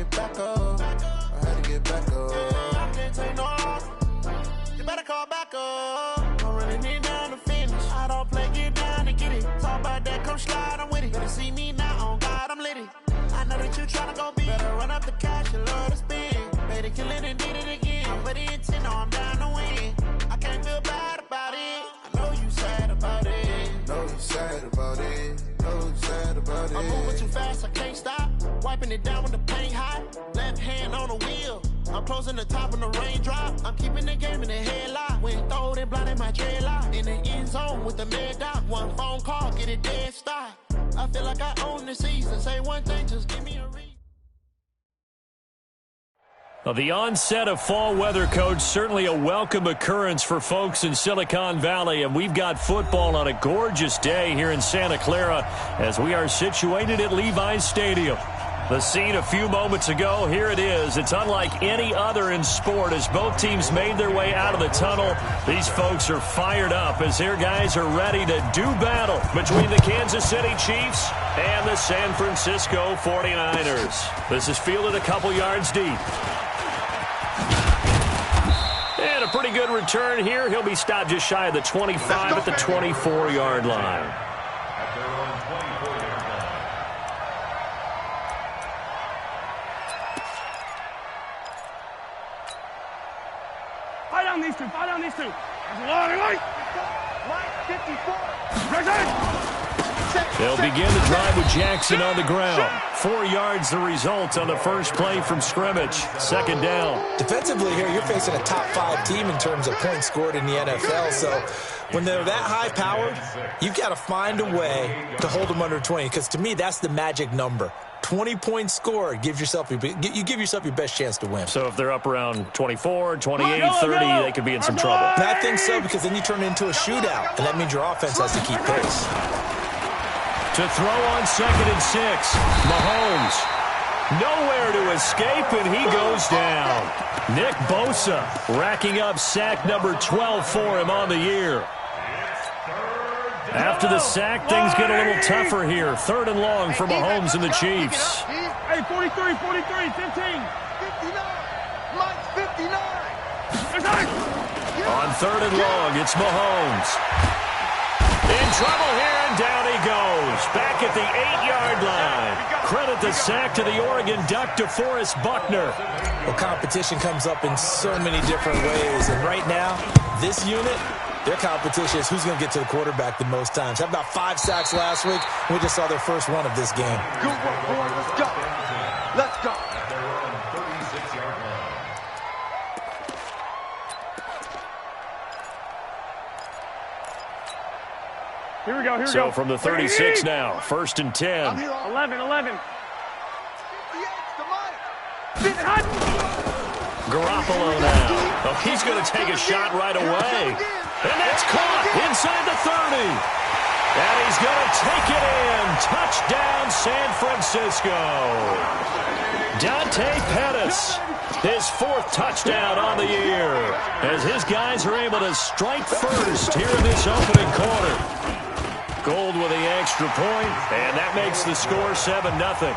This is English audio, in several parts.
get back up. I had to get back up. I can't take no loss. You better call back up. I'm running it down to finish. I don't play, get down to get it. Talk about that, come slide, I'm with it. Better see me now, on God, I'm litty. I know that you tryna go big. Better run up the cash, you love to spend. Better kill it and did it again. I put in 10, I'm down to win. I can't feel bad about it. I know you sad about it. Know you sad about it. Know you sad about it. I'm moving too fast, I can't stop. Wiping it down when the paint hot. Left hand on the wheel. I'm closing the top when the raindrop. I'm keeping the game in the headlock. When throwed and blinded my dreadlock. In the end zone with the mad dot. One phone call, get it dead stop. I feel like I own the season. Say one thing, just give me a read. Well, the onset of fall weather, Coach, certainly a welcome occurrence for folks in Silicon Valley. And we've got football on a gorgeous day here in Santa Clara as we are situated at Levi's Stadium. The scene a few moments ago, here it is. It's unlike any other in sport as both teams made their way out of the tunnel. These folks are fired up as their guys are ready to do battle between the Kansas City Chiefs and the San Francisco 49ers. This is fielded a couple yards deep. And a pretty good return here. He'll be stopped just shy of the 25 at the 24-yard line. Fight on these two. Fight on these two. Right 54. They'll begin the drive with Jackson on the ground. 4 yards the result on the first play from scrimmage. Second down. Defensively here, you're facing a top 5 team in terms of points scored in the NFL. So when they're that high-powered, you've got to find a way to hold them under 20. Because to me, that's the magic number. 20 points scored, you give yourself your best chance to win. So if they're up around 24, 28, 30, they could be in some trouble. And I think so, because then you turn it into a shootout, and that means your offense has to keep pace. To throw on 2nd and 6, Mahomes. Nowhere to escape, and he goes down. Nick Bosa racking up sack number 12 for him on the year. After the sack, things get a little tougher here. 3rd and long for Mahomes and the Chiefs. Hey, 43, 15. 59. Mike's 59. On 3rd and long, it's Mahomes. In trouble here, and down he goes. Back at the 8-yard line. Credit the sack to the Oregon Duck, DeForest Buckner. Well, competition comes up in so many different ways. And right now, this unit, their competition is who's going to get to the quarterback the most times. Had about 5 sacks last week. We just saw their first one of this game. Good work, boy. Let's go. Let's go. Here we go. So from the 36 now, 1st and 10. 11. Garoppolo now. Oh, he's going to take a shot right away. And that's caught inside the 30. And he's going to take it in. Touchdown, San Francisco. Dante Pettis, his 4th touchdown on the year, as his guys are able to strike first here in this opening quarter. Gold with the extra point, and that makes the score 7-0.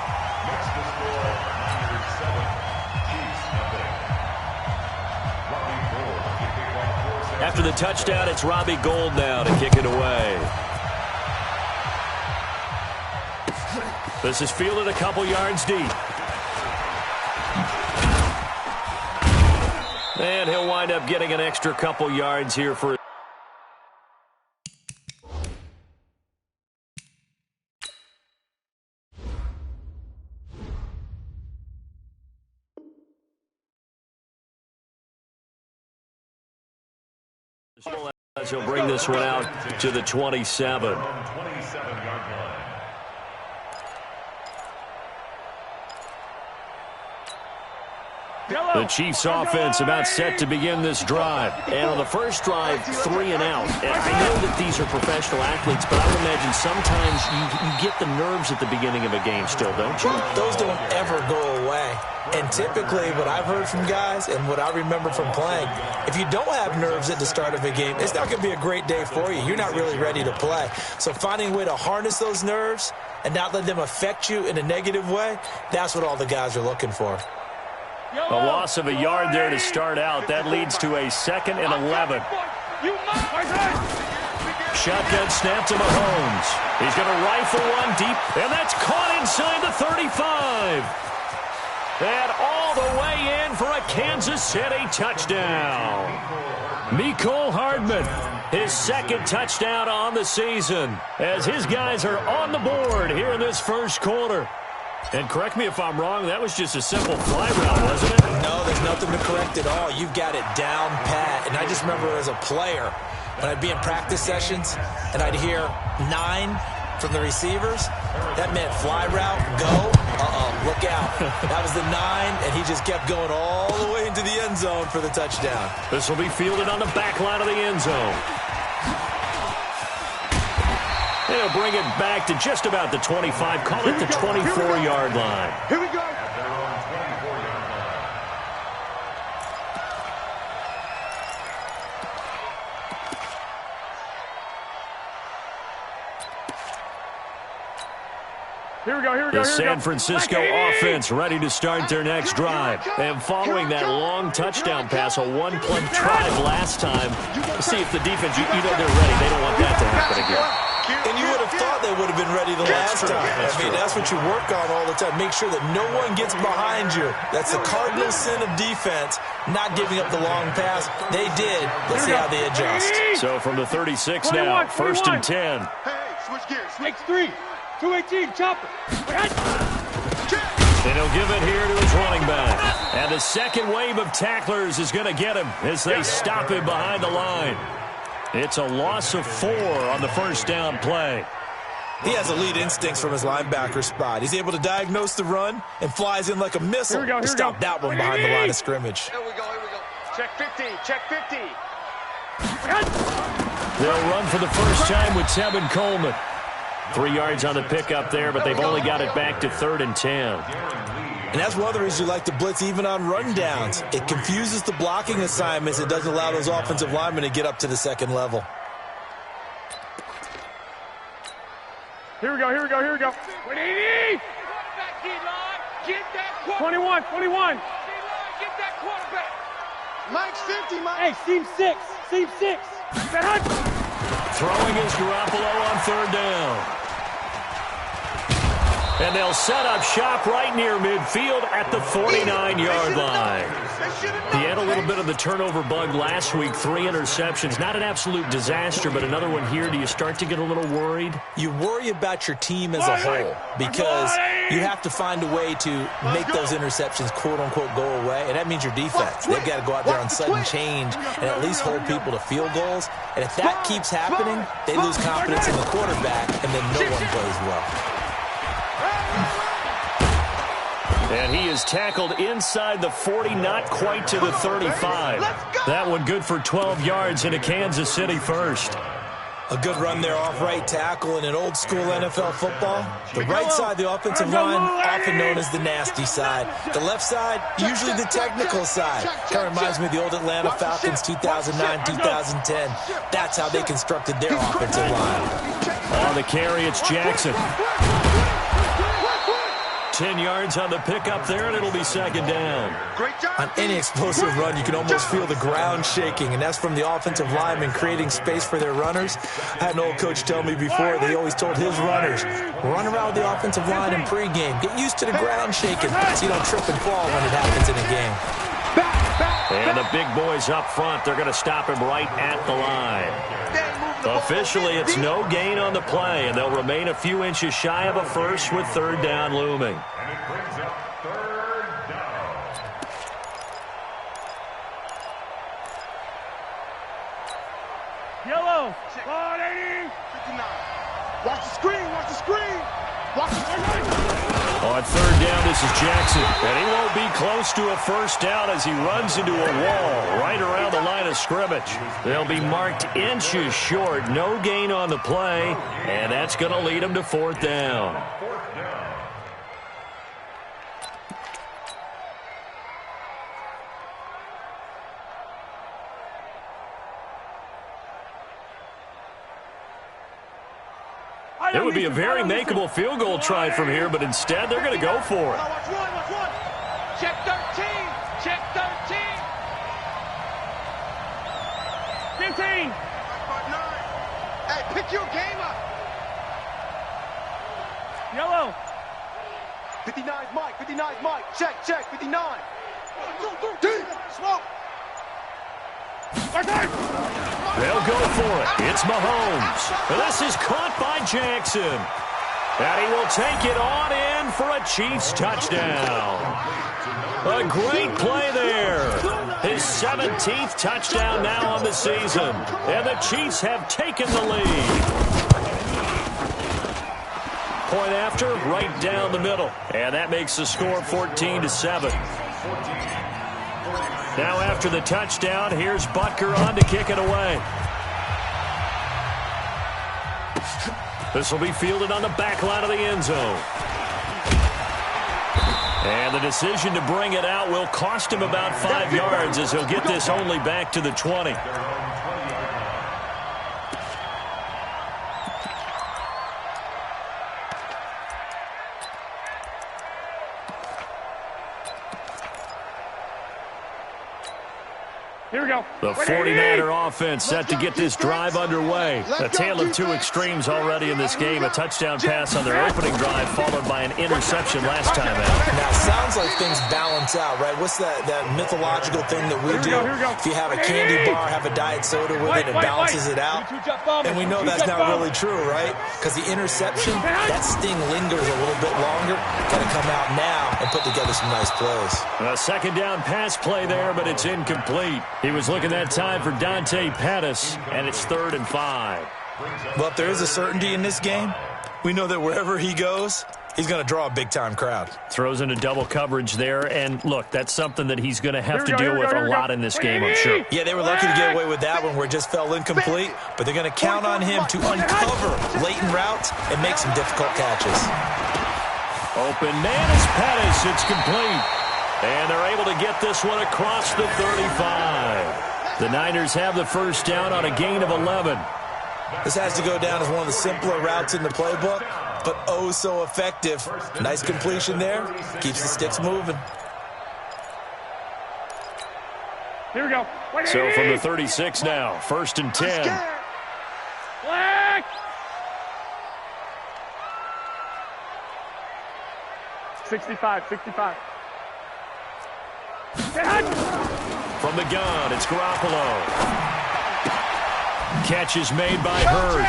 After the touchdown, it's Robbie Gould now to kick it away. This is fielded a couple yards deep. And he'll wind up getting an extra couple yards here for as he'll bring this one out to the 27. The Chiefs offense about set to begin this drive. And on the first drive, 3 and out. And I know that these are professional athletes, but I would imagine sometimes you get the nerves at the beginning of a game still, don't you? Those don't ever go away. And typically what I've heard from guys and what I remember from playing, if you don't have nerves at the start of a game, it's not going to be a great day for you. You're not really ready to play. So finding a way to harness those nerves and not let them affect you in a negative way, that's what all the guys are looking for. A loss of a yard there to start out. That leads to a 2nd and 11. Shotgun snap to Mahomes. He's going to rifle one deep, and that's caught inside the 35. And all the way in for a Kansas City touchdown. Mecole Hardman, his 2nd touchdown on the season, as his guys are on the board here in this first quarter. And correct me if I'm wrong, that was just a simple fly route, wasn't it? No, there's nothing to correct at all. You've got it down pat. And I just remember as a player, when I'd be in practice sessions and I'd hear 9 from the receivers, that meant fly route, go, look out. That was the 9, and he just kept going all the way into the end zone for the touchdown. This will be fielded on the back line of the end zone. They'll bring it back to just about the 25, call it the 24-yard line. Here we go. The San Francisco offense ready to start their next drive. And following that long touchdown pass, a one-play drive last time, let's see if the defense, you know they're ready. They don't want that to happen again. And you would have thought they would have been ready the last time. I mean, that's what you work on all the time. Make sure that no one gets behind you. That's the cardinal sin of defense, not giving up the long pass. They did. Let's see how they adjust. So from the 36 now, 1st and 10. Hey, switch gears. X3. 218, chopper. And he'll give it here to his running back. And the second wave of tacklers is going to get him as they stop him behind the line. It's a loss of 4 on the first down play. He has elite instincts from his linebacker spot. He's able to diagnose the run and flies in like a missile to stop that one behind the line of scrimmage. Here we go. Check 50, check 50. They'll run for the first time with Tevin Coleman. 3 yards on the pickup there, but they've only got it back to 3rd and 10. And that's one of the reasons you like to blitz even on rundowns. It confuses the blocking assignments. It doesn't allow those offensive linemen to get up to the second level. Here we go. 180. 21. Get that quarterback. Mike's 50, Mike. Hey, seam 6. Throwing is Garoppolo on 3rd down. And they'll set up shop right near midfield at the 49-yard line. He had a little bit of the turnover bug last week, 3 interceptions. Not an absolute disaster, but another one here. Do you start to get a little worried? You worry about your team as a whole because you have to find a way to make those interceptions, quote-unquote, go away, and that means your defense. They've got to go out there on sudden change and at least hold people to field goals. And if that keeps happening, they lose confidence in the quarterback, and then no one plays well. And he is tackled inside the 40, not quite to the 35. That one good for 12 yards into Kansas City first. A good run there off right tackle in an old-school NFL football. The right side, the offensive line, often known as the nasty side. The left side, usually the technical side. Kind of reminds me of the old Atlanta Falcons 2009, 2010. That's how they constructed their offensive line. On the carry, it's Jackson. 10 yards on the pickup there, and it'll be 2nd down. On any explosive run, you can almost feel the ground shaking, and that's from the offensive linemen creating space for their runners. I had an old coach tell me before, they always told his runners, run around with the offensive line in pregame. Get used to the ground shaking so you don't trip and fall when it happens in a game. And the big boys up front, they're going to stop him right at the line. Officially, it's no gain on the play, and they'll remain a few inches shy of a first with 3rd down looming. Yellow. 180. 59. Watch the screen. On 3rd down, this is Jackson, and he won't be close to a first down as he runs into a wall right around the line of scrimmage. They'll be marked inches short, no gain on the play, and that's going to lead him to 4th down. It would be a very makeable field goal try from here, but instead they're going to go for it. Check 13. Check 13. 15. Hey, pick your game up. Yellow. 59's Mike. 59's Mike. Check. 59. 1, 2, 3. Smoke. They'll go for it. It's Mahomes. This is caught by Jackson. And he will take it on in for a Chiefs touchdown. A great play there. His 17th touchdown now on the season. And the Chiefs have taken the lead. Point after, right down the middle. And that makes the score 14-7. Now after the touchdown, here's Butker on to kick it away. This will be fielded on the back line of the end zone. And the decision to bring it out will cost him about 5 yards as he'll get this only back to the 20. Here we go. The 49er offense set to get this drive underway. A tale of two extremes already in this game. A touchdown pass on their opening drive followed by an interception last time out. Now, it sounds like things balance out, right? What's that mythological thing that we do? If you have a candy bar, have a diet soda with it, it balances it out. And we know that's not really true, right? Because the interception, that sting lingers a little bit longer. Got to come out now and put together some nice plays. A second down pass play there, but it's incomplete. He was looking that time for Dante Pettis, and it's 3rd and 5. Well, if there is a certainty in this game, we know that wherever he goes, he's going to draw a big-time crowd. Throws into double coverage there, and look, that's something that he's going to have to deal with a lot in this game, I'm sure. Yeah, they were lucky to get away with that one where it just fell incomplete, but they're going to count on him to uncover latent routes and make some difficult catches. Open man is Pettis. It's complete. And they're able to get this one across the 35. The Niners have the first down on a gain of 11. This has to go down as one of the simpler routes in the playbook, but oh so effective. Nice completion there. Keeps the sticks moving. Here we go. So from the 36 now, 1st and 10. Black. 65. From the gun, it's Garoppolo. Catch is made by Hurd.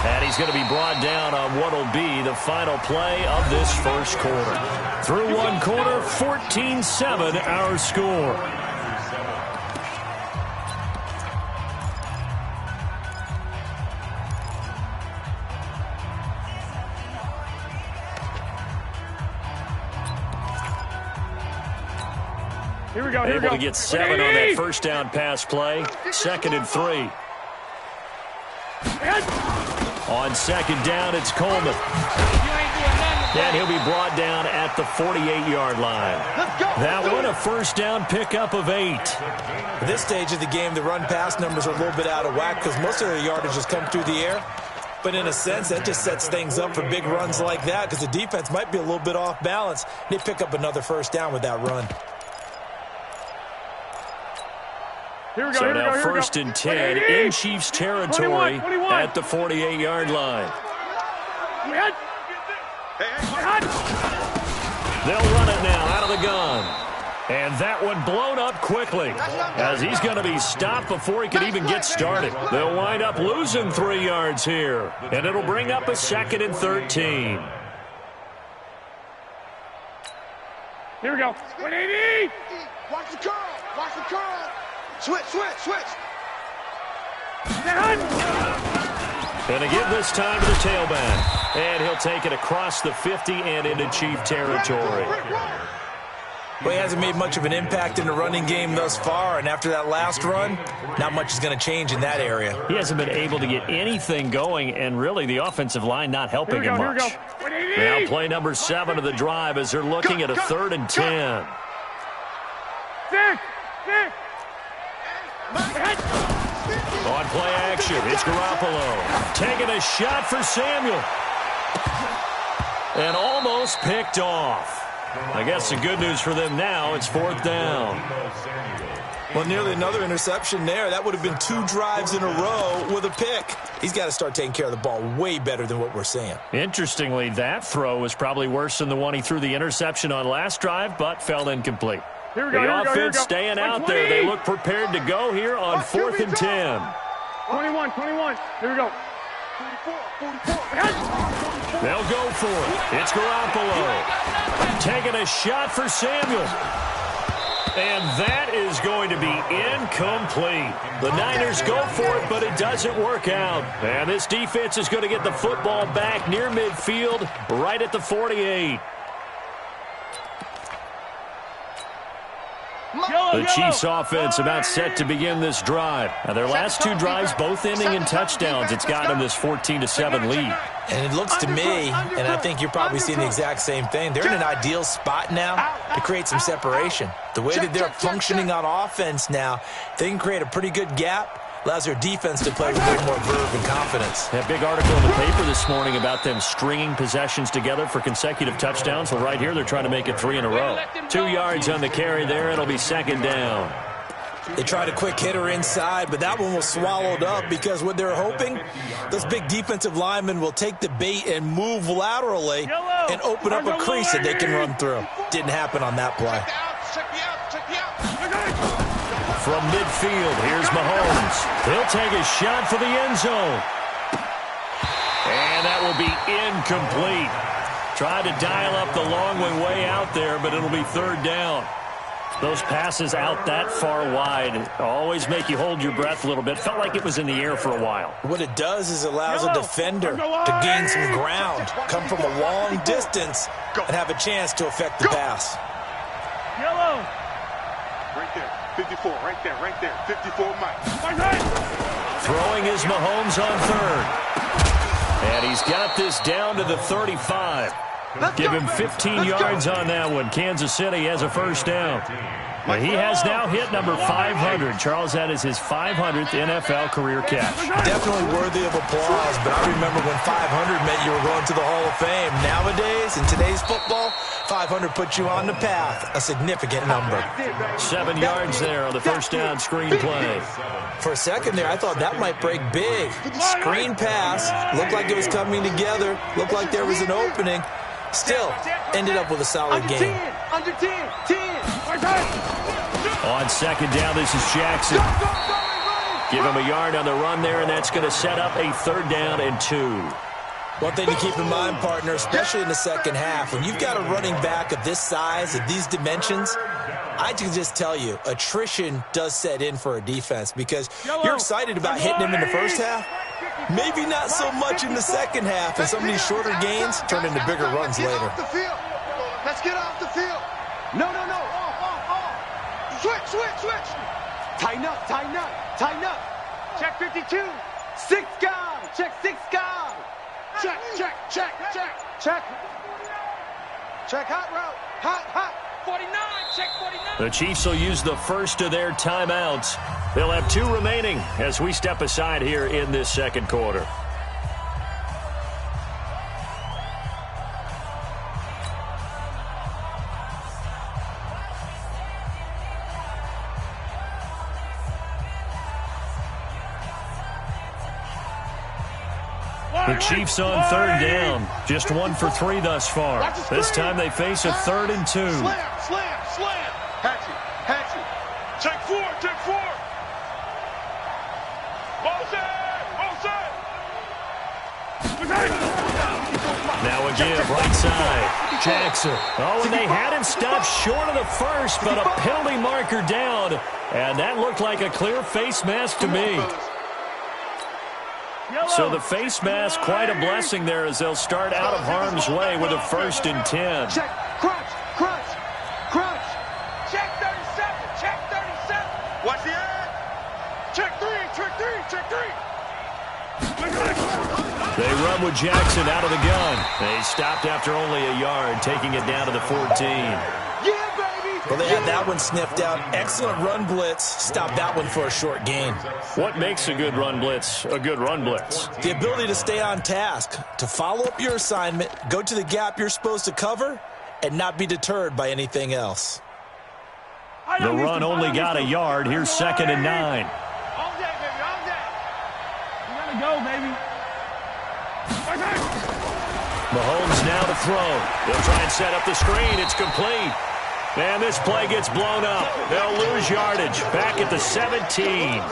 And he's going to be brought down on what will be the final play of this first quarter. Through one quarter, 14-7 our score. Here we go. Able to get 7 on that first down pass play. 2nd and 3. On 2nd down, it's Coleman. And he'll be brought down at the 48-yard line. That one, a first down pickup of 8. At this stage of the game, the run-pass numbers are a little bit out of whack because most of their yardage has come through the air. But in a sense, that just sets things up for big runs like that because the defense might be a little bit off balance. They pick up another first down with that run. Here we go. So now 1st and 10 in Chiefs territory at the 48-yard line. They'll run it now out of the gun. And that one blown up quickly as he's going to be stopped before he can even get started. They'll wind up losing 3 yards here. And it'll bring up a 2nd and 13. Here we go. 180. Watch the curl. Watch the curl. Switch. And to give this time to the tailback. And he'll take it across the 50 and into Chief territory. Well, he hasn't made much of an impact in the running game thus far, and after that last run, not much is going to change in that area. He hasn't been able to get anything going, and really the offensive line not helping him much. Now play number 7 of the drive as they're looking at a 3rd and 10. 6. On play action, it's Garoppolo. Taking a shot for Samuel. And almost picked off. I guess the good news for them now, it's 4th down. Well, nearly another interception there. That would have been 2 drives in a row with a pick. He's got to start taking care of the ball way better than what we're seeing. Interestingly, that throw was probably worse than the one he threw the interception on last drive, but fell incomplete. Here we go, the offense staying out there. They look prepared to go here on 4th and 10. 21. Here we go. 44. They'll go for it. It's Garoppolo. Taking a shot for Samuel. And that is going to be incomplete. The Niners go for it, but it doesn't work out. And this defense is going to get the football back near midfield, right at the 48. The Chiefs offense about set to begin this drive. Now, their last 2 drives, both ending in touchdowns. It's got them this 14-7 lead. And it looks to me, and I think you're probably seeing the exact same thing, they're in an ideal spot now to create some separation. The way that they're functioning on offense now, they can create a pretty good gap. Allows their defense to play with a little more verve and confidence. That big article in the paper this morning about them stringing possessions together for consecutive touchdowns. Well, right here, they're trying to make it 3 in a row. 2 yards on the carry there. It'll be 2nd down. They tried a quick hitter inside, but that one was swallowed up because what they're hoping, those big defensive linemen will take the bait and move laterally and open up a crease that they can run through. Didn't happen on that play. From midfield, here's Mahomes. He'll take a shot for the end zone. And that will be incomplete. Tried to dial up the long way out there, but it'll be 3rd down. Those passes out that far wide always make you hold your breath a little bit. Felt like it was in the air for a while. What it does is allows a defender to gain some ground, come from a long distance, and have a chance to affect the pass. Yellow. Right there. 54, right there. 54, Mike. Throwing is Mahomes on 3rd. And he's got this down to the 35. Give him 15 yards on that one. Kansas City has a 1st down. Well, he has now hit number 500. Charles, that is his 500th NFL career catch. Definitely worthy of applause, but I remember when 500 meant you were going to the Hall of Fame. Nowadays, in today's football, 500 puts you on the path, a significant number. 7 yards there on the 1st down screen play. For a second there, I thought that might break big. Screen pass, looked like it was coming together, looked like there was an opening. Still, ended up with a solid game. Under 10. On 2nd down, this is Jackson. Give him a yard on the run there, and that's going to set up a 3rd down and 2. One thing to keep in mind, partner, especially in the second half, when you've got a running back of this size, of these dimensions, I can just tell you, attrition does set in for a defense because you're excited about hitting him in the first half. Maybe not so much in the second half, and some of these shorter gains turn into bigger runs later. Let's get off the field. No. Switch. Tighten up. Check 52. 6 guy. Check 6 guy. Check. Check hot route. Hot. 49. Check 49. The Chiefs will use the first of their timeouts. They'll have 2 remaining as we step aside here in this 2nd quarter. The Chiefs on 3rd down. Just 1 for 3 thus far. This time they face a 3rd and 2. Slam. Hatchet. Check 4. Now again, right side. Jackson. Oh, and they had him stopped short of the first, but a penalty marker down. And that looked like a clear face mask to me. So the face mask, quite a blessing there as they'll start out of harm's way with a 1st and 10. Check, crunch. Check 37. Watch the end. Check 3. They run with Jackson out of the gun. They stopped after only a yard, taking it down to the 14. Yeah, baby. Well, they had that one sniffed out. Excellent run blitz. Stop that one for a short gain. What makes a good run blitz a good run blitz? The ability to stay on task, to follow up your assignment, go to the gap you're supposed to cover, and not be deterred by anything else. The run only got a yard. Here's 2nd and 9. All day, baby, all day. You gotta go, baby. Mahomes now to throw. They'll try and set up the screen. It's complete. And this play gets blown up. They'll lose yardage. Back at the 17.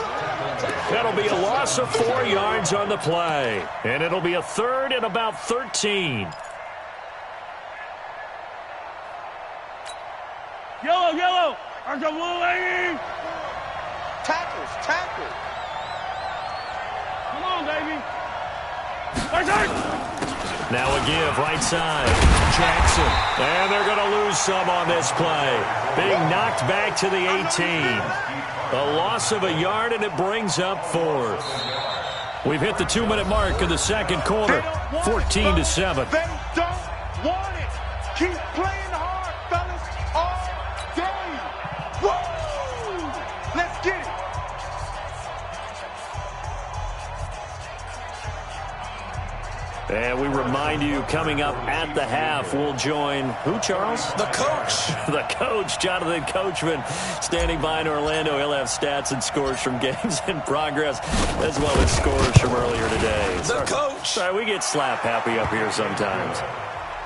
That'll be a loss of 4 yards on the play. And it'll be a 3rd and about 13. Yellow, yellow. There's a blue lady. Tackles, tackles. Come on, baby. Now a give, right side. Jackson. And they're going to lose some on this play. Being knocked back to the 18. A loss of a yard, and it brings up 4th. We've hit the 2-minute mark in the second quarter. 14-7. They don't want it. Keep playing hard, fellas, all day. Woo! Let's get it. And we remind you, coming up at the half, we'll join who, Charles? The coach. The coach, Jonathan Coachman, standing by in Orlando. He'll have stats and scores from games in progress, as well as scores from earlier today. The coach. Sorry, we get slap happy up here sometimes.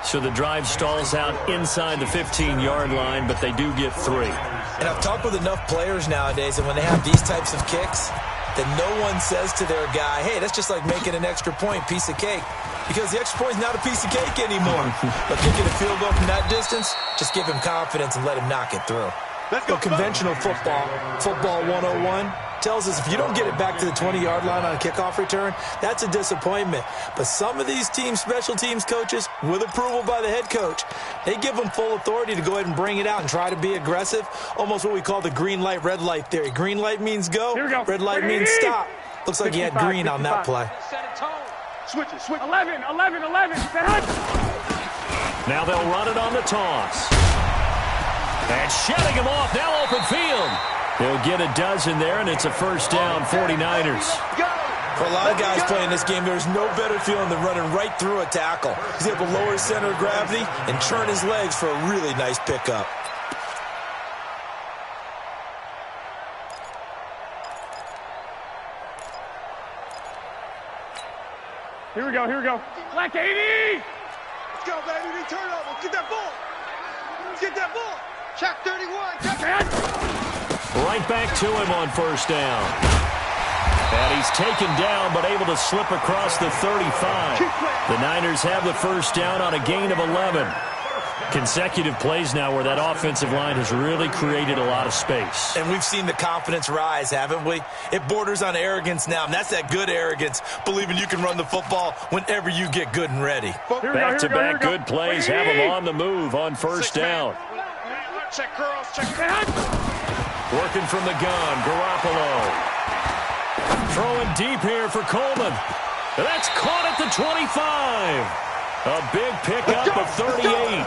So the drive stalls out inside the 15-yard line, but they do get 3. And I've talked with enough players nowadays, and when they have these types of kicks, that no one says to their guy, hey, that's just like making an extra point, piece of cake. Because the extra point is not a piece of cake anymore. But kicking a field goal from that distance, just give him confidence and let him knock it through. Let's go. Conventional football 101, tells us if you don't get it back to the 20-yard line on a kickoff return, that's a disappointment. But some of these special teams coaches, with approval by the head coach, they give them full authority to go ahead and bring it out and try to be aggressive. Almost what we call the green light, red light theory. Green light means go, red light means stop. Looks like he had green on that play. Set a tone. Switch it, switch it. 11. Now they'll run it on the toss. And shutting him off, now open field. He'll get a dozen there, and it's a first down, 49ers. For a lot of guys playing this game, there's no better feeling than running right through a tackle. He's able to lower his center of gravity and turn his legs for a really nice pickup. Here we go. Black 80. Let's go, baby. We turn over. Get that ball. Get that ball. Check 31. Check. Right back to him on first down. And he's taken down, but able to slip across the 35. The Niners have the first down on a gain of 11. Consecutive plays now where that offensive line has really created a lot of space. And we've seen the confidence rise, haven't we? It borders on arrogance now, and that's that good arrogance, believing you can run the football whenever you get good and ready. Back-to-back good plays have him on the move on first down. Check, girls. Check. Working from the gun, Garoppolo. Throwing deep here for Coleman. That's caught at the 25. A big pickup of 38.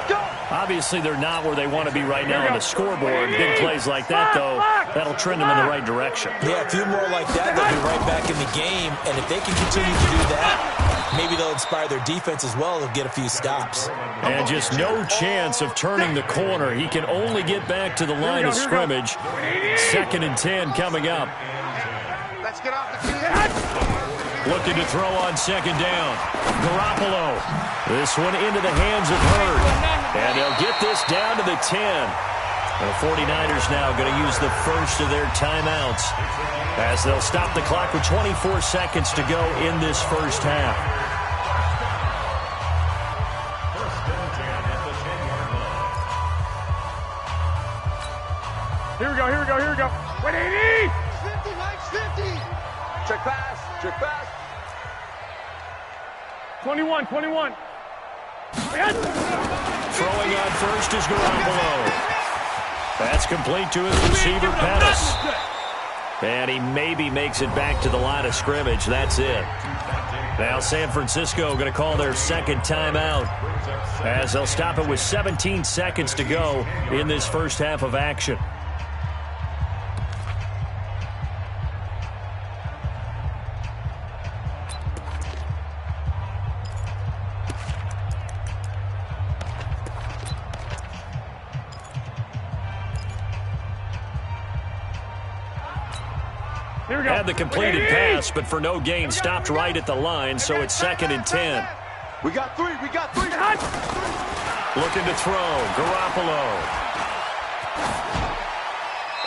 Obviously, they're not where they want to be right now on the scoreboard. Big plays like that, though, that'll trend them in the right direction. Yeah, a few more like that, they'll be right back in the game. And if they can continue to do that, maybe they'll inspire their defense as well. They'll get a few stops. And just no chance of turning the corner. He can only get back to the line of scrimmage. 2nd and 10 coming up. Let's get off the field. Looking to throw on second down. Garoppolo. This one into the hands of Hurd. And they'll get this down to the 10. The 49ers now going to use the first of their timeouts as they'll stop the clock with 24 seconds to go in this first half. Here we go. 180. 50, Mike, 50. Check pass. 21. Throwing on first is Garoppolo. That's complete to his receiver, Pettis. And he maybe makes it back to the line of scrimmage. That's it. Now San Francisco going to call their second timeout as they'll stop it with 17 seconds to go in this first half of action. Had the completed pass, but for no gain, stopped right at the line, so it's 2nd and 10. We got three. Looking to throw, Garoppolo.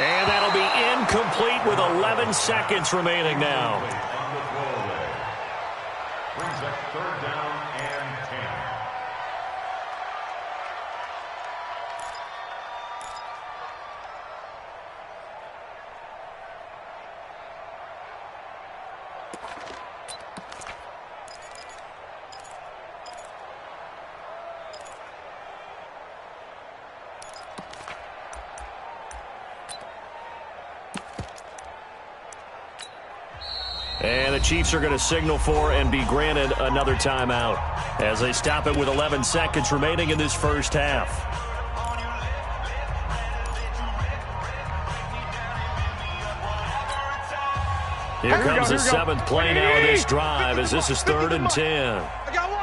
And that'll be incomplete with 11 seconds remaining now. Brings up 3rd down and 10. And the Chiefs are going to signal for and be granted another timeout as they stop it with 11 seconds remaining in this first half. Here comes the 7th play now of this drive as this is 3rd and 10. I got one.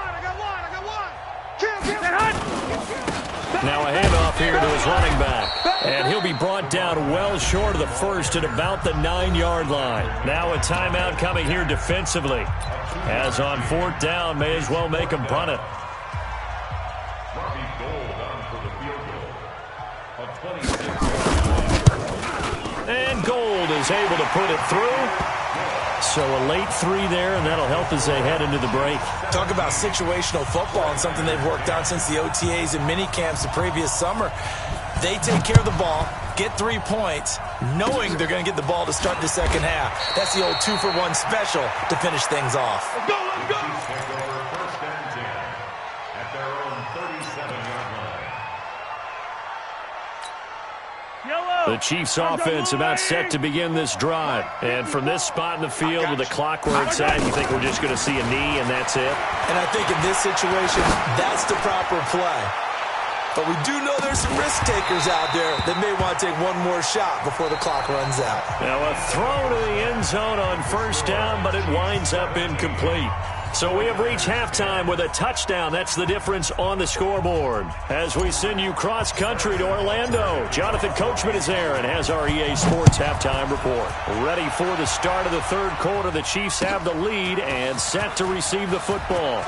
Now a handoff here to his running back. And he'll be brought down well short of the first at about the 9-yard line. Now a timeout coming here defensively. As on 4th down, may as well make him punt it. And Gold is able to put it through. So a late 3 there, and that'll help as they head into the break. Talk about situational football and something they've worked on since the OTAs and mini camps the previous summer. They take care of the ball, get 3 points, knowing they're going to get the ball to start the second half. That's the old 2-for-1 special to finish things off. Let's go. Take over 1st and 10 at their own 37-yard line. The Chiefs offense about set to begin this drive. And from this spot in the field with the clock where it's at, you think we're just going to see a knee and that's it? And I think in this situation, that's the proper play. But we do know there's some risk takers out there that may want to take one more shot before the clock runs out. Now a throw to the end zone on 1st down, but it winds up incomplete. So we have reached halftime with a touchdown. That's the difference on the scoreboard. As we send you cross-country to Orlando, Jonathan Coachman is there and has our EA Sports halftime report. Ready for the start of the 3rd quarter. The Chiefs have the lead and set to receive the football.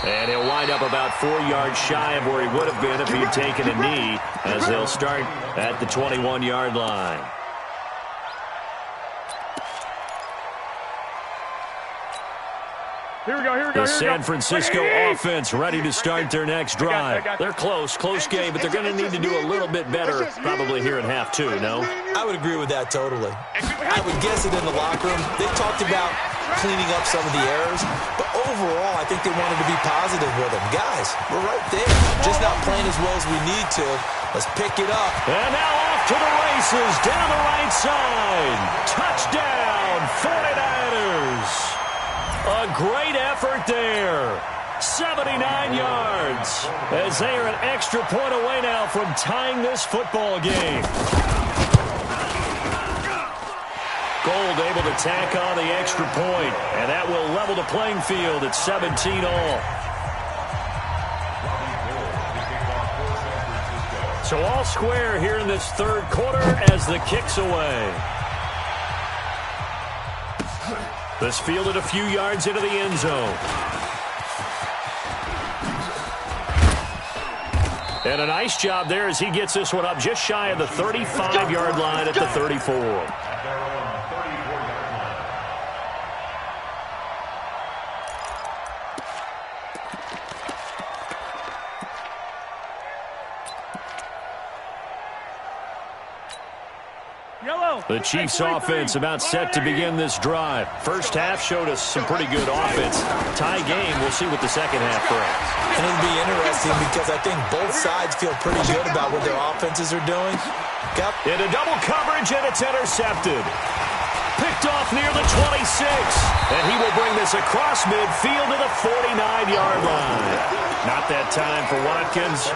And he'll wind up about 4 yards shy of where he would have been if he'd taken a knee, as they'll start at the 21-yard line. Here we go. The San Francisco offense ready to start their next drive. They're close game, but they're going to need to do a little bit better probably here in half 2, no? I would agree with that totally. I would guess it in the locker room. They talked about cleaning up some of the errors, but overall, I think they wanted to be positive with them. Guys, we're right there. Just not playing as well as we need to. Let's pick it up. And now off to the races down the right side. Touchdown, 49ers. A great effort there. 79 yards as they are an extra point away now from tying this football game. Gold able to tack on the extra point, and that will level the playing field at 17 all. So all square here in this 3rd quarter as the kick's away. This fielded a few yards into the end zone. And a nice job there as he gets this one up just shy of the 35-yard line at the 34. The Chiefs offense about set to begin this drive. First half showed us some pretty good offense. Tie game, we'll see what the second half brings. And it'll be interesting because I think both sides feel pretty good about what their offenses are doing. Into double coverage, and it's intercepted. Picked off near the 26. And he will bring this across midfield to the 49-yard line. Not that time for Watkins.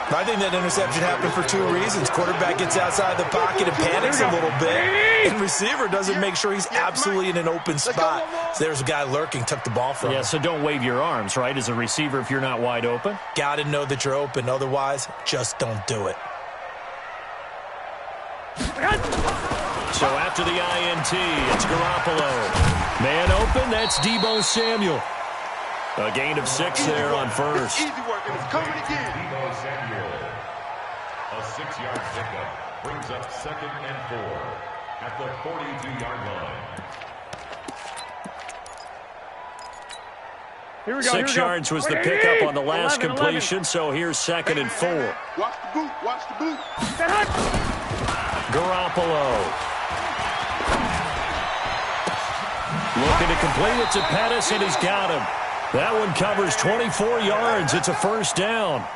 I think that interception happened for two reasons. Quarterback gets outside the pocket and panics a little bit. And receiver doesn't make sure he's absolutely in an open spot. So there's a guy lurking, took the ball from him. Yeah, so don't wave your arms, right, as a receiver if you're not wide open. Got to know that you're open. Otherwise, just don't do it. So after the INT, it's Garoppolo. Man open, that's Deebo Samuel. A gain of 6 there on first. Easy work, and it's coming again. Deebo Samuel. A 6-yard pickup brings up 2nd and 4 at the 42-yard line. Here we go. 6 yards was the pickup on the last completion, so here's 2nd and 4. Watch the boot, watch the boot. Garoppolo. Looking to complete it to Pettis, and he's got him. That one covers 24 yards. It's a first down. A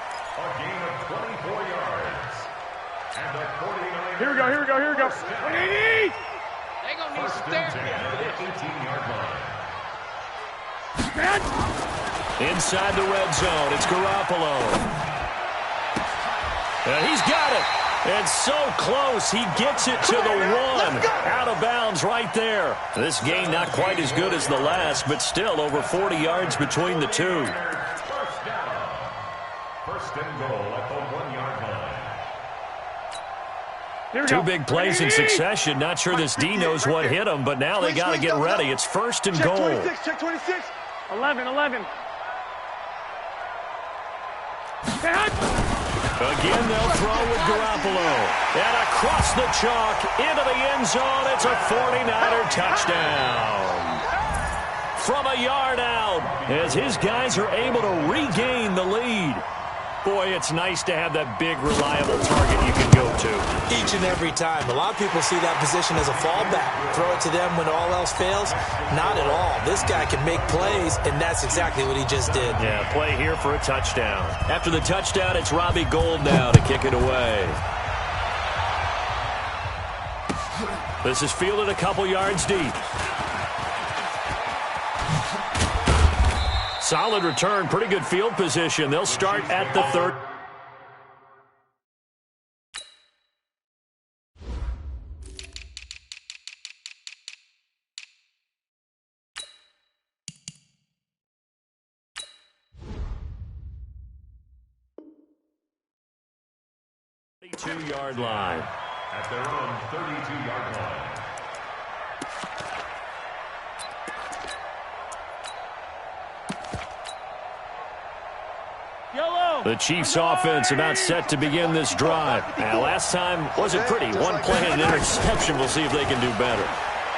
gain of 24 yards. And the 49ers. Here we go. First and 10 They're at the 18-yard line. Inside the red zone, it's Garoppolo. And he's got it. It's so close. He gets it to the 1. Out of bounds right there. This game not quite as good as the last, but still over 40 yards between the two. First down. First and goal at the 1-yard line. Two big plays in succession. Not sure this D knows what hit him, but now they got to get ready. It's first and goal. Check 26. 11. Again, they'll throw with Garoppolo. And across the chalk, into the end zone, it's a 49er touchdown. From a yard out, as his guys are able to regain the lead. Boy, it's nice to have that big, reliable target you can go to. Each and every time. A lot of people see that position as a fallback. Throw it to them when all else fails. Not at all. This guy can make plays, and that's exactly what he just did. Yeah, play here for a touchdown. After the touchdown, it's Robbie Gould now to kick it away. This is fielded a couple yards deep. Solid return, pretty good field position. They'll start at the 3rd. Yard line. At their own 32-yard line. The Chiefs offense about set to begin this drive. Now, last time wasn't pretty. One play and an interception. We'll see if they can do better.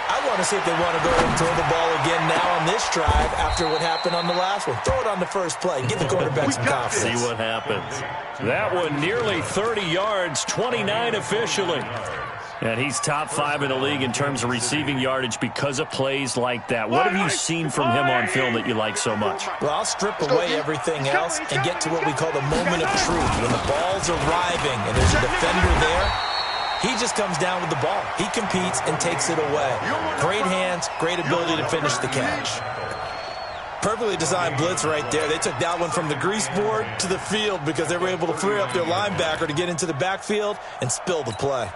I want to see if they want to go and throw the ball again now on this drive after what happened on the last one. Throw it on the first play. Give the quarterback some confidence. See what happens. That one nearly 30 yards, 29 officially. And he's top 5 in the league in terms of receiving yardage because of plays like that. What have you seen from him on film that you like so much? Well, I'll strip away everything else and get to what we call the moment of truth. When the ball's arriving and there's a defender there, he just comes down with the ball. He competes and takes it away. Great hands, great ability to finish the catch. Perfectly designed blitz right there. They took that one from the grease board to the field because they were able to free up their linebacker to get into the backfield and spill the play.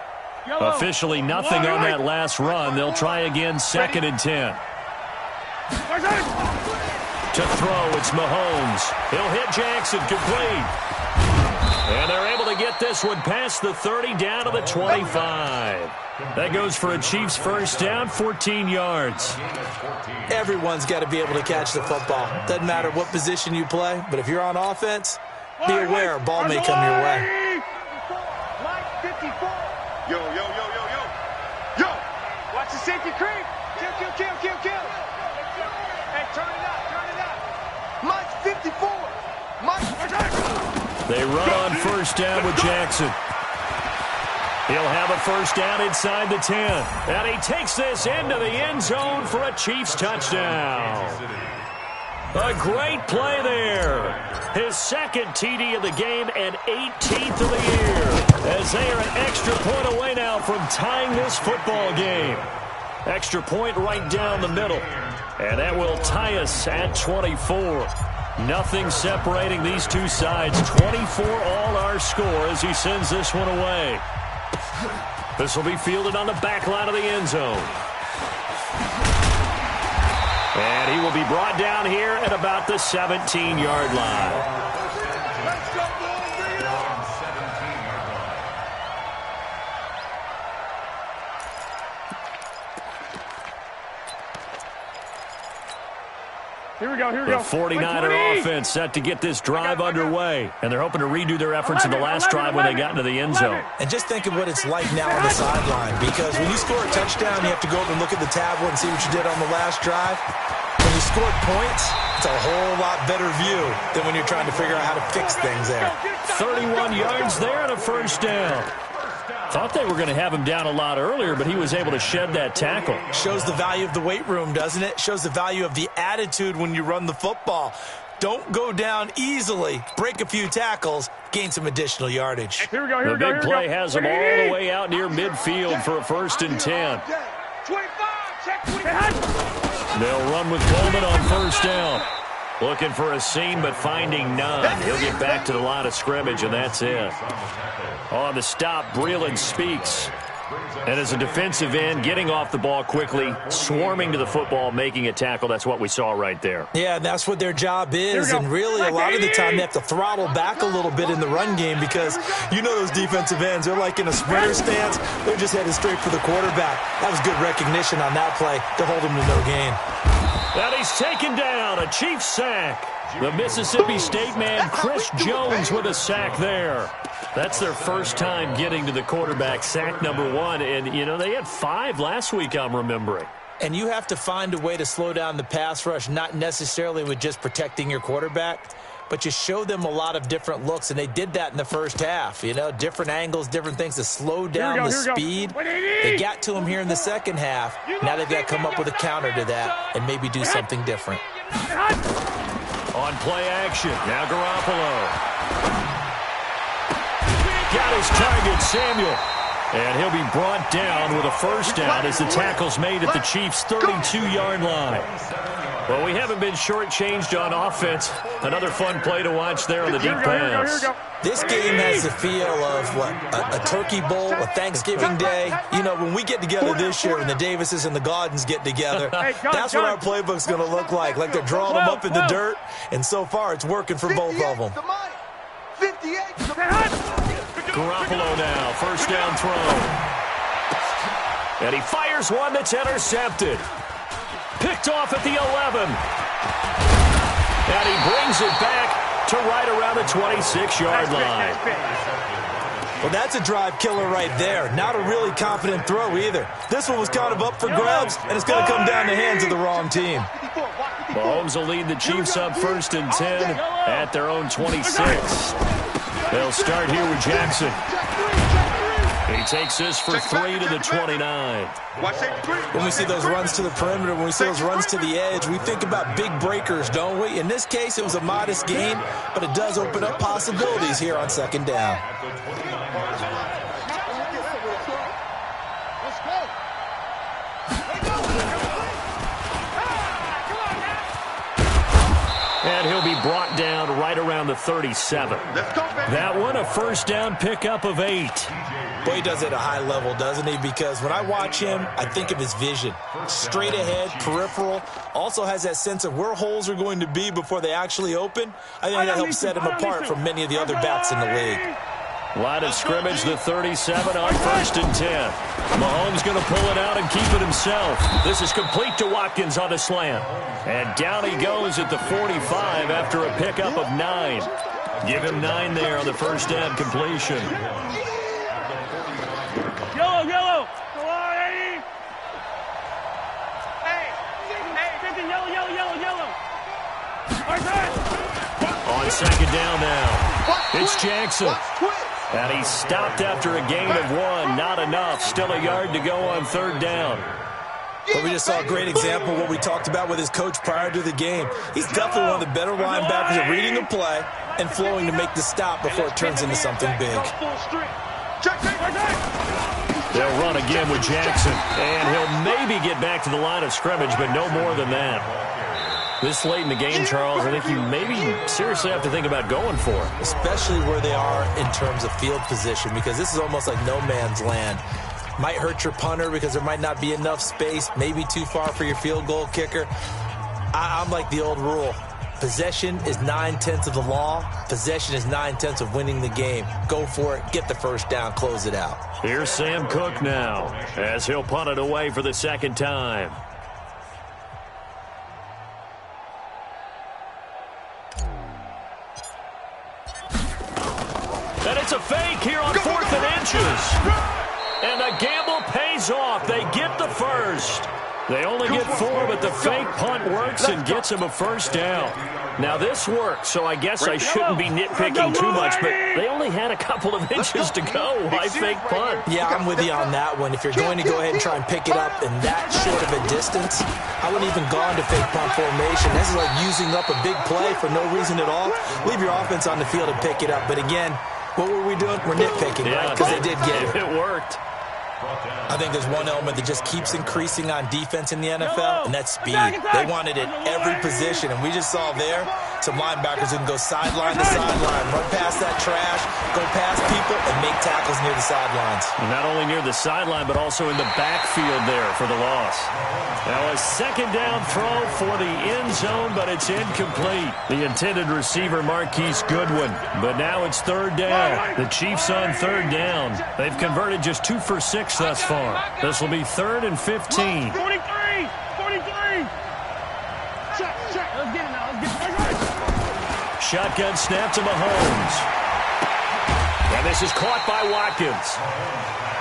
Officially nothing on that last run. They'll try again, 2nd and 10. To throw, it's Mahomes. He'll hit Jackson, complete. And they're able to get this one past the 30 down to the 25. That goes for a Chiefs first down, 14 yards. Everyone's got to be able to catch the football. Doesn't matter what position you play, but if you're on offense, be aware a ball may come your way. Yo. Watch the safety creep. Kill. Hey, turn it up. Mike 54. They run on first down with Jackson. He'll have a first down inside the 10. And he takes this into the end zone for a Chiefs touchdown. A great play there. His second TD of the game and 18th of the year. As they are an extra point away now from tying this football game. Extra point right down the middle. And that will tie us at 24. Nothing separating these two sides. 24 all our score as he sends this one away. This will be fielded on the back line of the end zone. And he will be brought down here at about the 17-yard line. Here we go, here we The go. 49er offense set to get this drive underway. And they're hoping to redo their efforts in the last drive when they got into the end zone. And just think of what it's like now on the sideline. Because when you score a touchdown, you have to go over and look at the tablet and see what you did on the last drive. When you scored points, it's a whole lot better view than when you're trying to figure out how to fix things there. 31 yards there and a first down. Thought they were going to have him down a lot earlier, but he was able to shed that tackle. Shows the value of the weight room, doesn't it? Shows the value of the attitude when you run the football. Don't go down easily. Break a few tackles. Gain some additional yardage. Here we go, here The we go, big here we play go. has him all the way out near midfield for a 1st and 10. 25, check 25. They'll run with Coleman on first down. Looking for a seam, but finding none. He'll get back to the line of scrimmage, and that's it. On the stop, Breeland speaks. And as a defensive end, getting off the ball quickly, swarming to the football, making a tackle. That's what we saw right there. Yeah, that's what their job is. And really, a lot of the time, they have to throttle back a little bit in the run game because you know those defensive ends, they're like in a sprinter stance. They're just headed straight for the quarterback. That was good recognition on that play to hold him to no gain. And he's taken down, a Chiefs sack. The Mississippi State man, Chris Jones, with a sack there. That's their first time getting to the quarterback, sack number 1. And, you know, they had 5 last week, I'm remembering. And you have to find a way to slow down the pass rush, not necessarily with just protecting your quarterback, but you show them a lot of different looks, and they did that in the first half. You know, different angles, different things to slow down the speed. They got to him here in the second half. Now they've got to come up with a counter to that and maybe do something different. On play action, now Garoppolo. Got his target, Samuel. And he'll be brought down with a first down as the tackle's made at the Chiefs' 32-yard line. Well, we haven't been shortchanged on offense. Another fun play to watch there on the deep pass. This game has the feel of, what, a turkey bowl, a Thanksgiving day. You know, when we get together this year and the Davises and the Gaudens get together, that's what our playbook's going to look like they're drawing them up in the dirt. And so far, it's working for both of them. Garoppolo now, first down throw. And he fires one that's intercepted. Picked off at the 11. And he brings it back to right around the 26-yard line. Well, that's a drive killer right there. Not a really confident throw either. This one was kind of up for grabs, and it's going to come down the hands of the wrong team. Mahomes will lead the Chiefs up 1st and 10 at their own 26. They'll start here with Jackson. He takes this for 3 to the 29. When we see those runs to the perimeter, when we see those runs to the edge, we think about big breakers, don't we? In this case, it was a modest gain, but it does open up possibilities here on second down. And he'll be brought down right around the 37. That one, a first down pickup of 8. Boy, he does it at a high level, doesn't he? Because when I watch him, I think of his vision. Straight ahead, peripheral. Also has that sense of where holes are going to be before they actually open. I think that helps set him apart from many of the other backs in the league. Line of scrimmage, the 37 on 1st and 10. Mahomes going to pull it out and keep it himself. This is complete to Watkins on a slant. And down he goes at the 45 after a pickup of 9. Give him 9 there on the first down completion. Yellow. Come on, Eddie. Hey, yellow. On second down now, it's Jackson. And he stopped after a gain of 1. Not enough. Still a yard to go on 3rd down. But we just saw a great example of what we talked about with his coach prior to the game. He's definitely one of the better linebackers at reading the play and flowing to make the stop before it turns into something big. They'll run again with Jackson. And he'll maybe get back to the line of scrimmage, but no more than that. This late in the game, Charles, I think you maybe seriously have to think about going for it. Especially where they are in terms of field position, because this is almost like no man's land. Might hurt your punter because there might not be enough space, maybe too far for your field goal kicker. I'm like the old rule. Possession is 9/10 of the law. Possession is 9/10 of winning the game. Go for it, get the first down, close it out. Here's Sam Cook now as he'll punt it away for the 2nd time. And it's a fake here on 4th and inches. And the gamble pays off. They get the first. They only get 4, but the fake punt works and gets him a first down. Now, this worked, so I guess I shouldn't be nitpicking too much, but they only had a couple of inches to go. Why fake punt? Yeah, I'm with you on that one. If you're going to go ahead and try and pick it up in that short of a distance, I wouldn't even gone to fake punt formation. This is like using up a big play for no reason at all. Leave your offense on the field and pick it up. But again, what were we doing? We're nitpicking, right? Because they did get it. It worked. I think there's one element that just keeps increasing on defense in the NFL, and that's speed. They want it at every position, and we just saw there some linebackers who can go sideline to sideline, run past that trash, go past people, and make tackles near the sidelines. Not only near the sideline, but also in the backfield there for the loss. Now a 2nd down throw for the end zone, but it's incomplete. The intended receiver, Marquise Goodwin. But now it's 3rd down. The Chiefs on 3rd down. They've converted just 2 for 6 thus far. This will be 3rd and 15. 43! 43! Check. Let's get it now. Let's get it. Shotgun snap to Mahomes. And this is caught by Watkins.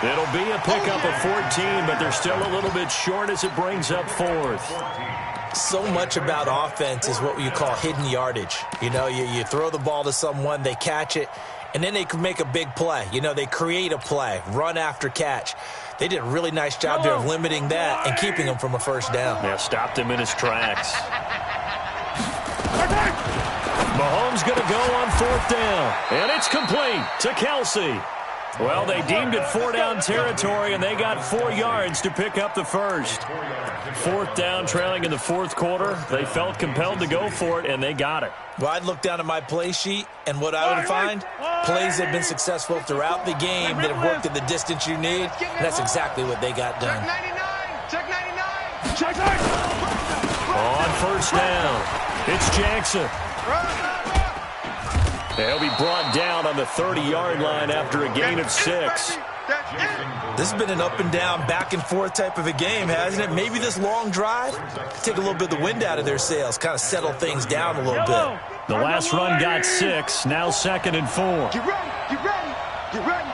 It'll be a pickup of 14, but they're still a little bit short as it brings up 4th. So much about offense is what you call hidden yardage. You know, you throw the ball to someone, they catch it, and then they can make a big play. You know, they create a play, run after catch. They did a really nice job there of limiting that and keeping him from a first down. Yeah, stopped him in his tracks. Mahomes going to go on 4th down, and it's complete to Kelsey. Well, they deemed it 4-down territory, and they got 4 yards to pick up the first. 4th down, trailing in the 4th quarter. They felt compelled to go for it, and they got it. Well, I'd look down at my play sheet, and what I would find, plays have been successful throughout the game that have worked at the distance you need, and that's exactly what they got done. Check 99! Check 99! On 1st down, it's Jackson. He'll be brought down on the 30-yard line after a gain of 6. This has been an up-and-down, back-and-forth type of a game, hasn't it? Maybe this long drive, take a little bit of the wind out of their sails, kind of settle things down a little bit. The last run got 6, now 2nd and 4. Get ready, get ready, get ready.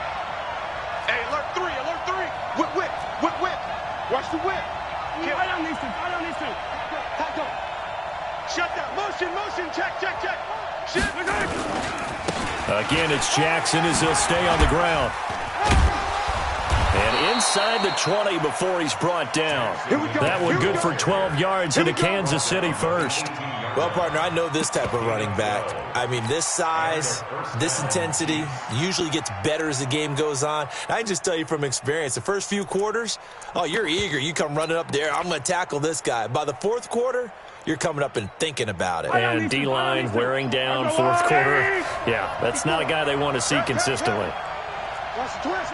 Hey, alert 3, alert 3. Whip. Watch the whip. Fight on these two, Tackle. Shut down, motion, check. Shit. Again, it's Jackson as he'll stay on the ground. And inside the 20 before he's brought down. That one good for 12 yards into Kansas City first. Well, partner, I know this type of running back. I mean, this size, this intensity usually gets better as the game goes on. I can just tell you from experience, the first few quarters, oh, you're eager. You come running up there, I'm going to tackle this guy. By the 4th quarter, you're coming up and thinking about it. And D-line wearing down 4th quarter. Yeah, that's not a guy they want to see consistently. Watch the twist.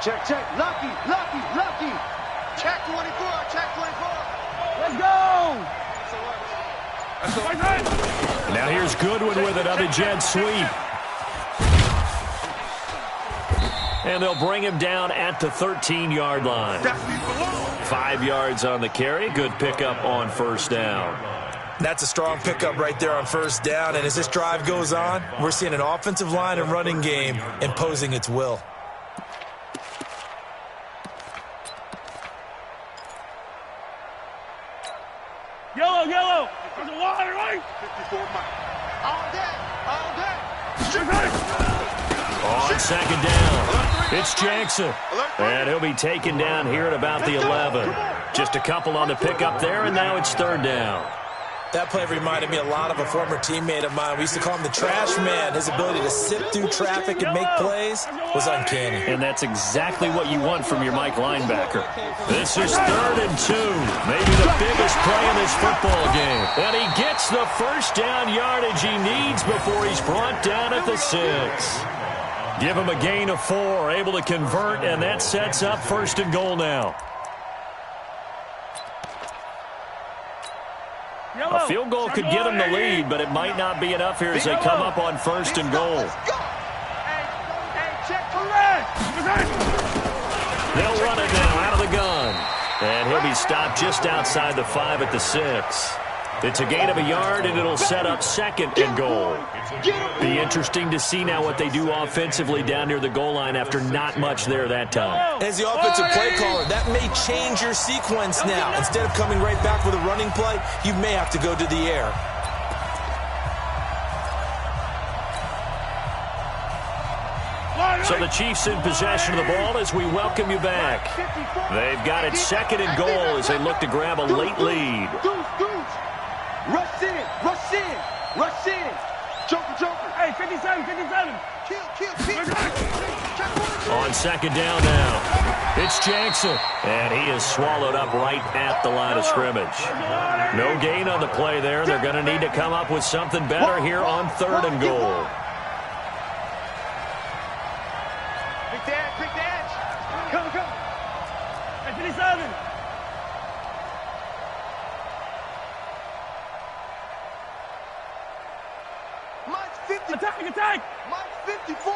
Check. Lucky. Check 24. Let's go! Now here's Goodwin with it on the jet sweep. And they'll bring him down at the 13-yard line. 5 yards on the carry. Good pickup on 1st down. That's a strong pickup right there on 1st down. And as this drive goes on, we're seeing an offensive line and running game imposing its will. Yellow. There's a water, right? 54 miles. All day. On second down, it's Jackson. And he'll be taken down here at about the 11. Just a couple on the pickup there, and now it's third down. That play reminded me a lot of a former teammate of mine. We used to call him the trash man. His ability to sift through traffic and make plays was uncanny. And that's exactly what you want from your Mike linebacker. This is 3rd and 2. Maybe the biggest play in this football game. And he gets the first down yardage he needs before he's brought down at the 6. Give him a gain of 4, able to convert, and that sets up 1st and goal now. A field goal could get them the lead, but it might not be enough here as they come up on 1st and goal. They'll run it now out of the gun. And he'll be stopped just outside the 5 at the 6. It's a gain of a yard, and it'll set up 2nd and goal. Be interesting to see now what they do offensively down near the goal line after not much there that time. As the offensive play caller, that may change your sequence now. Instead of coming right back with a running play, you may have to go to the air. So the Chiefs in possession of the ball as we welcome you back. They've got it 2nd and goal as they look to grab a late lead. Rush in, rush in, rush in. Joker, Joker. Hey, 57, 57. Kill. On 2nd down now, it's Jackson. And he is swallowed up right at the line of scrimmage. No gain on the play there. They're going to need to come up with something better here on 3rd and goal. Big dash. Come. Hey, 57. Attack! Mike 54.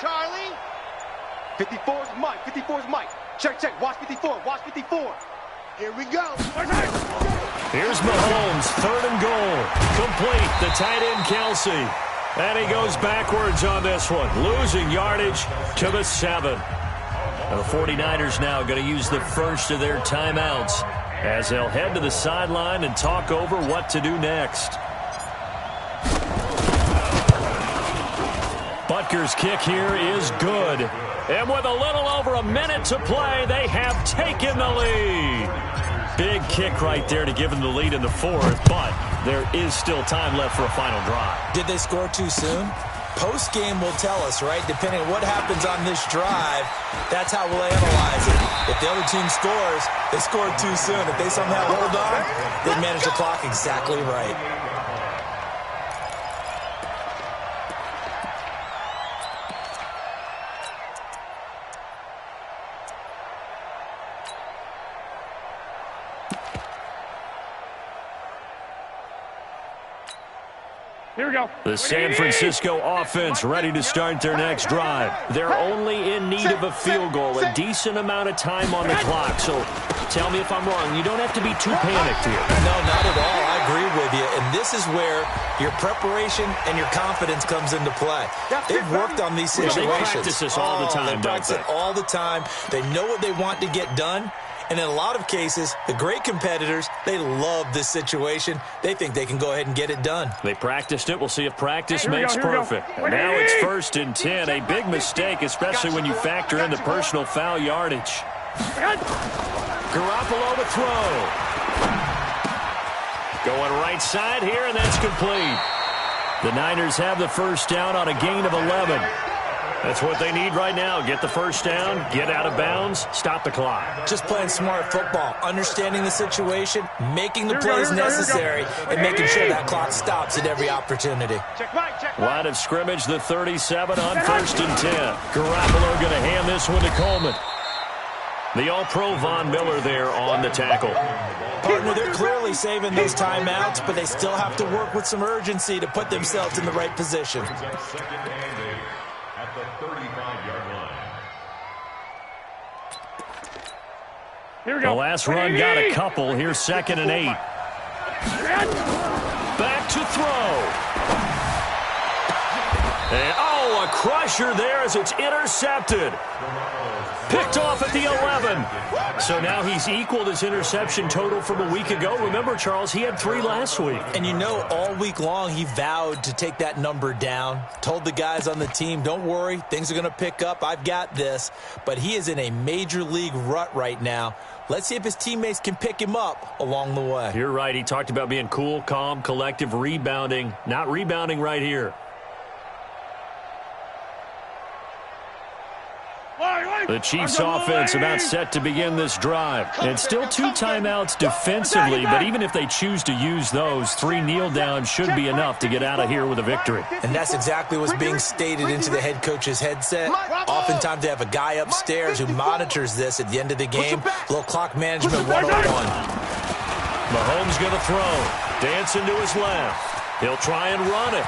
Charlie. 54 is Mike. 54 is Mike. Check. Watch 54. Watch 54. Here we go. Here's Mahomes, 3rd and goal. Complete, the tight end Kelsey. And he goes backwards on this one, losing yardage to the 7. The 49ers now going to use the first of their timeouts as they'll head to the sideline and talk over what to do next. Butker's kick here is good. And with a little over a minute to play, they have taken the lead. Big kick right there to give them the lead in the 4th, but there is still time left for a final drive. Did they score too soon? Post-game will tell us, right? Depending on what happens on this drive, that's how we'll analyze it. If the other team scores, they scored too soon. If they somehow hold on, they manage the clock exactly right. Here we go. The San Francisco offense ready to start their next drive. They're only in need of a field goal, a decent amount of time on the clock. So tell me if I'm wrong. You don't have to be too panicked here. No, not at all. I agree with you. And this is where your preparation and your confidence comes into play. They've worked on these situations. They practice this all the time, They practice it all the time. They know what they want to get done. And in a lot of cases, the great competitors, they love this situation. They think they can go ahead and get it done. They practiced it. We'll see if practice makes perfect. And now it's 1st and 10. A big mistake, especially when you factor in the personal foul yardage. Garoppolo to throw. Going right side here, and that's complete. The Niners have the first down on a gain of 11. That's what they need right now. Get the first down, get out of bounds, stop the clock. Just playing smart football, understanding the situation, making the plays necessary, and making sure that clock stops at every opportunity. Line of scrimmage, the 37 on 1st and 10. Garoppolo going to hand this one to Coleman. The All-Pro Von Miller there on the tackle. Partner, they're clearly saving those timeouts, but they still have to work with some urgency to put themselves in the right position. At the 35-yard line. Here we go. The last run got a couple. Here's 2nd and 8. Back to throw. And, a crusher there as it's intercepted. Picked off at the 11. So now he's equaled his interception total from a week ago. Remember, Charles, he had 3 last week. And you know, all week long he vowed to take that number down. Told the guys on the team, don't worry, things are going to pick up. I've got this. But he is in a major league rut right now. Let's see if his teammates can pick him up along the way. You're right. He talked about being cool, calm, collective, rebounding. Not rebounding right here. The Chiefs offense about set to begin this drive. And still 2 timeouts defensively, but even if they choose to use those, 3 kneel downs should be enough to get out of here with a victory. And that's exactly what's being stated into the head coach's headset. Oftentimes they have a guy upstairs who monitors this at the end of the game. A little clock management 101. Mahomes going to throw. Dancing to his left. He'll try and run it.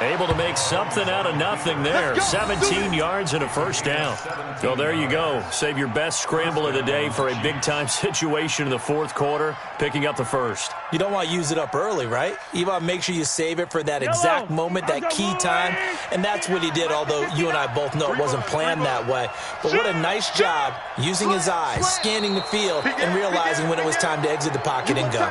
Able to make something out of nothing there. 17 yards and a first down. So there you go. Save your best scramble of the day for a big-time situation in the fourth quarter, picking up the first. You don't want to use it up early, right? You want to make sure you save it for that exact moment, that key time. And that's what he did, although you and I both know it wasn't planned that way. But what a nice job using his eyes, scanning the field, and realizing when it was time to exit the pocket and go.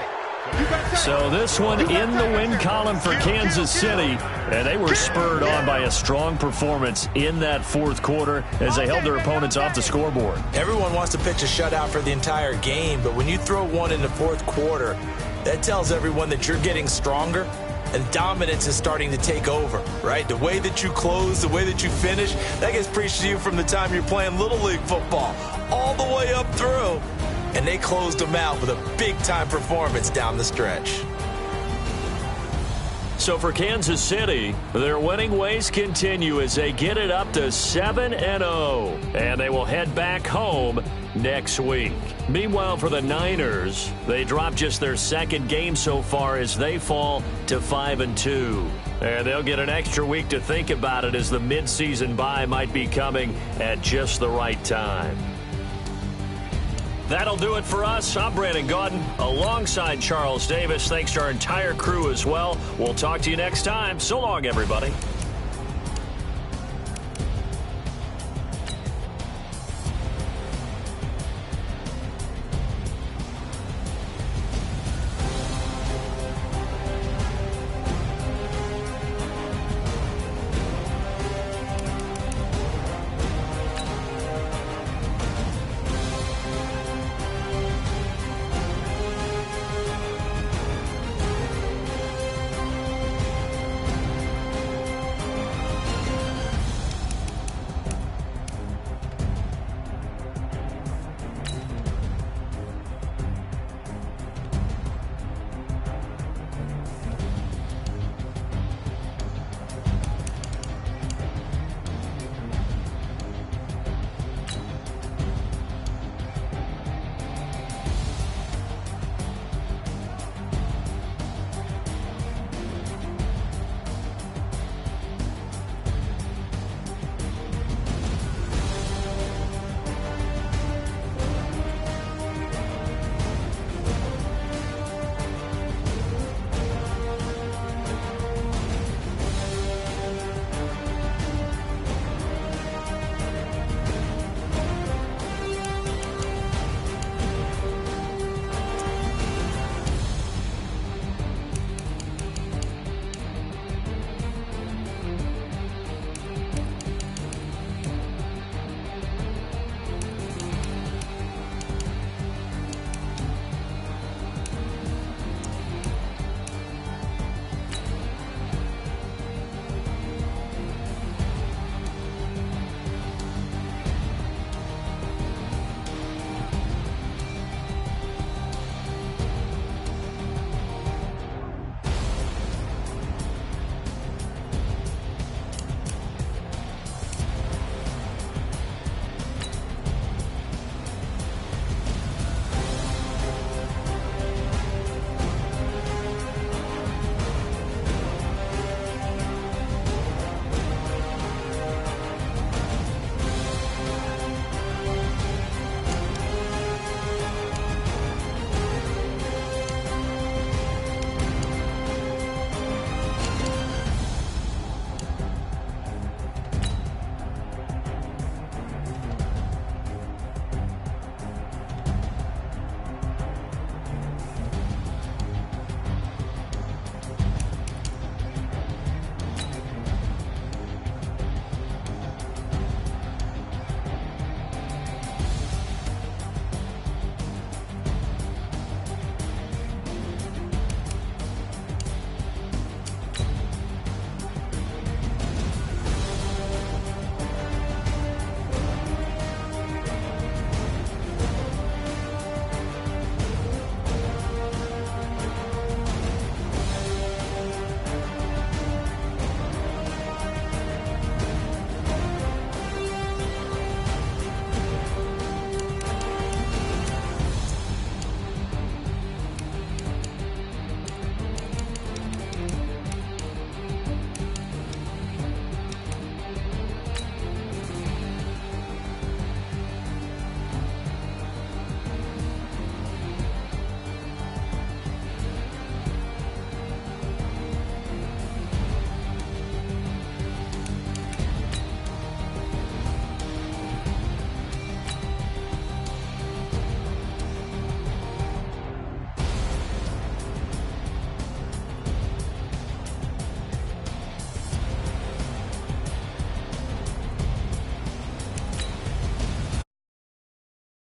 So this one in the win column for Kansas City, and they were spurred on by a strong performance in that fourth quarter as they held their opponents off the scoreboard. Everyone wants to pitch a shutout for the entire game, but when you throw one in the fourth quarter, that tells everyone that you're getting stronger and dominance is starting to take over, right? The way that you close, the way that you finish, that gets preached to you from the time you're playing Little League football all the way up through. And they closed them out with a big-time performance down the stretch. So for Kansas City, their winning ways continue as they get it up to 7-0. And they will head back home next week. Meanwhile, for the Niners, they drop just their second game so far as they fall to 5-2. And they'll get an extra week to think about it as the midseason bye might be coming at just the right time. That'll do it for us. I'm Brandon Gaudin alongside Charles Davis. Thanks to our entire crew as well. We'll talk to you next time. So long, everybody.